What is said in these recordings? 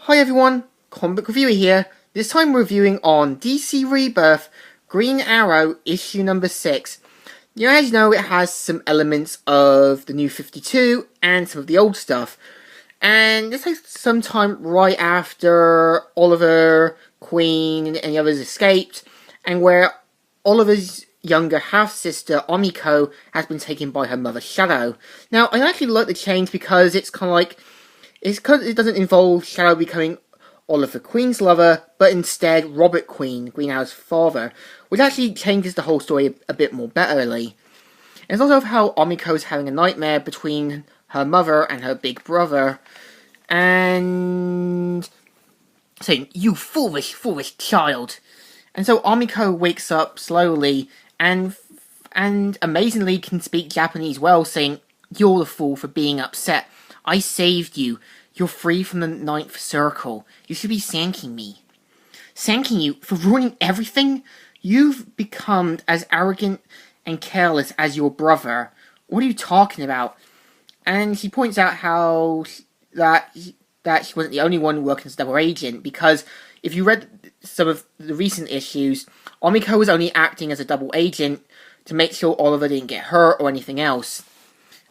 Hi everyone, Comic Book Reviewer here. This time we're reviewing on DC Rebirth, Green Arrow, issue number 6. As you know, it has some elements of the New 52 and some of the old stuff. And this takes some time right after Oliver, Queen, and the others escaped, and where Oliver's younger half-sister, Emiko, has been taken by her mother, Shadow. Now, I actually like the change because it's kind of like, it doesn't involve Shadow becoming Oliver Queen's lover, but instead Robert Queen, Green Arrow's father, which actually changes the whole story a bit more betterly. It's also how Emiko's having a nightmare between her mother and her big brother, and saying, "You foolish, foolish child." And so Emiko wakes up slowly and amazingly can speak Japanese well, saying, "You're the fool for being upset. I saved you. You're free from the ninth circle. You should be thanking me." Thanking you for ruining everything? You've become as arrogant and careless as your brother. What are you talking about? And he points out how that she wasn't the only one working as a double agent, because if you read some of the recent issues, Emiko was only acting as a double agent to make sure Oliver didn't get hurt or anything else.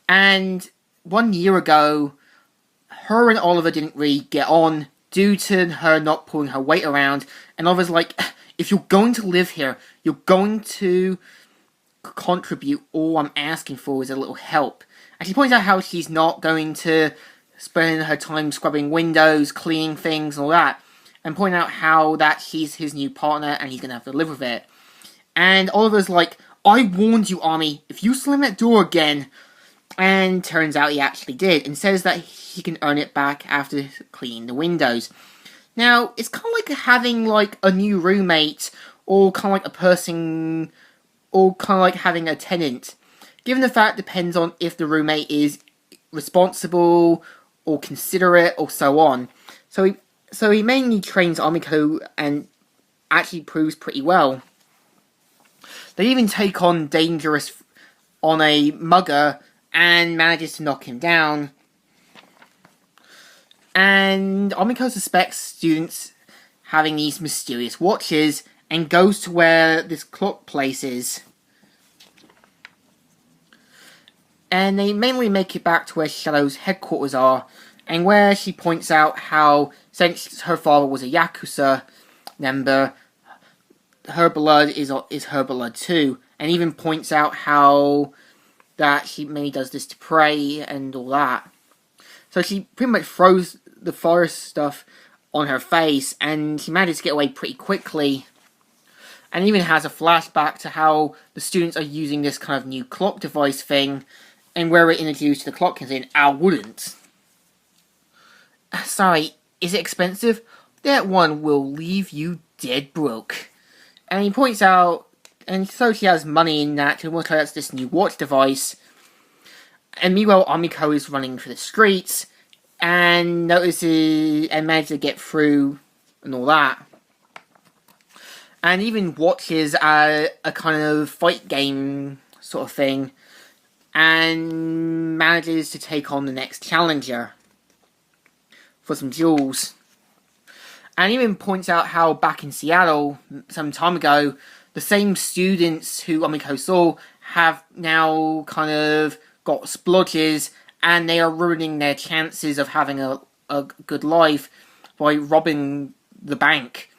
And 1 year ago, her and Oliver didn't really get on due to her not pulling her weight around, and Oliver's like, "If you're going to live here, you're going to contribute. All I'm asking for is a little help." And she points out how she's not going to spend her time scrubbing windows, cleaning things, and all that, and point out how that she's his new partner and he's going to have to live with it. And Oliver's like, "I warned you, Army, if you slam that door again." And turns out he actually did, and says that he can earn it back after cleaning the windows. Now, it's kind of like having like a new roommate, or kind of like a person, or kind of like having a tenant. Given the fact it depends on if the roommate is responsible, or considerate, or so on. So he mainly trains Emiko and actually proves pretty well. They even take on a mugger and manages to knock him down. And Emiko suspects students having these mysterious watches and goes to where this clock place is. And they mainly make it back to where Shadow's headquarters are, and where she points out how, since her father was a Yakuza member, her blood is her blood too, and even points out how that she mainly does this to pray and all that. So she pretty much throws the forest stuff on her face, and she manages to get away pretty quickly. And even has a flashback to how the students are using this kind of new clock device thing, and where we're introduced to the clock and saying, "I wouldn't." "Sorry, is it expensive? That one will leave you dead broke." And he points out, and so she has money in that to work out this new watch device. And meanwhile, Emiko is running through the streets, and notices, and manages to get through, and all that. And even watches a kind of fight game sort of thing, and manages to take on the next challenger for some jewels. And even points out how back in Seattle, some time ago, the same students who Emiko saw have now kind of got splodges, and they are ruining their chances of having a good life by robbing the bank.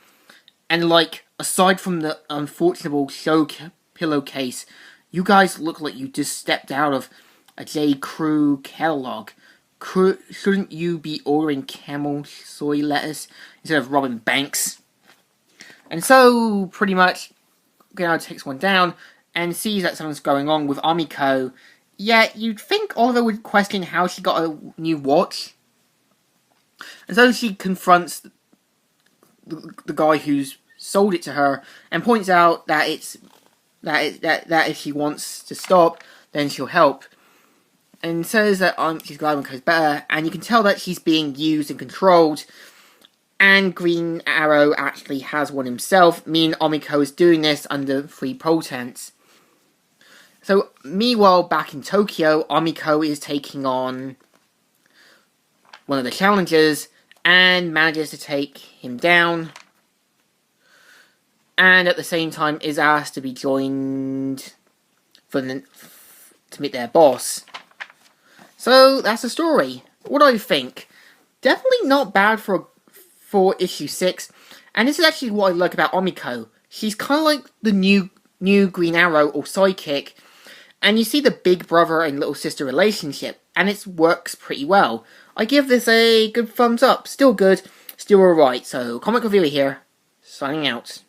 And like, aside from the unfortunate show pillowcase, you guys look like you just stepped out of a J. Crew catalog. Shouldn't you be ordering camel soy lettuce instead of robbing banks? And so, pretty much, Gano takes one down and sees that something's going on with Emiko. Yet, you'd think Oliver would question how she got a new watch. And so she confronts the guy who's sold it to her and points out that if she wants to stop, then she'll help. And says that she's glad Emiko's better, and you can tell that she's being used and controlled. And Green Arrow actually has one himself, meaning Emiko is doing this under free pretense. So, meanwhile, back in Tokyo, Emiko is taking on one of the challengers, and manages to take him down. And at the same time is asked to be joined to meet their boss. So that's the story. What do you think? Definitely not bad for issue 6. And this is actually what I like about Emiko. She's kind of like the new Green Arrow or sidekick. And you see the big brother and little sister relationship. And it works pretty well. I give this a good thumbs up. Still good. Still alright. So, Comic Reviewer here. Signing out.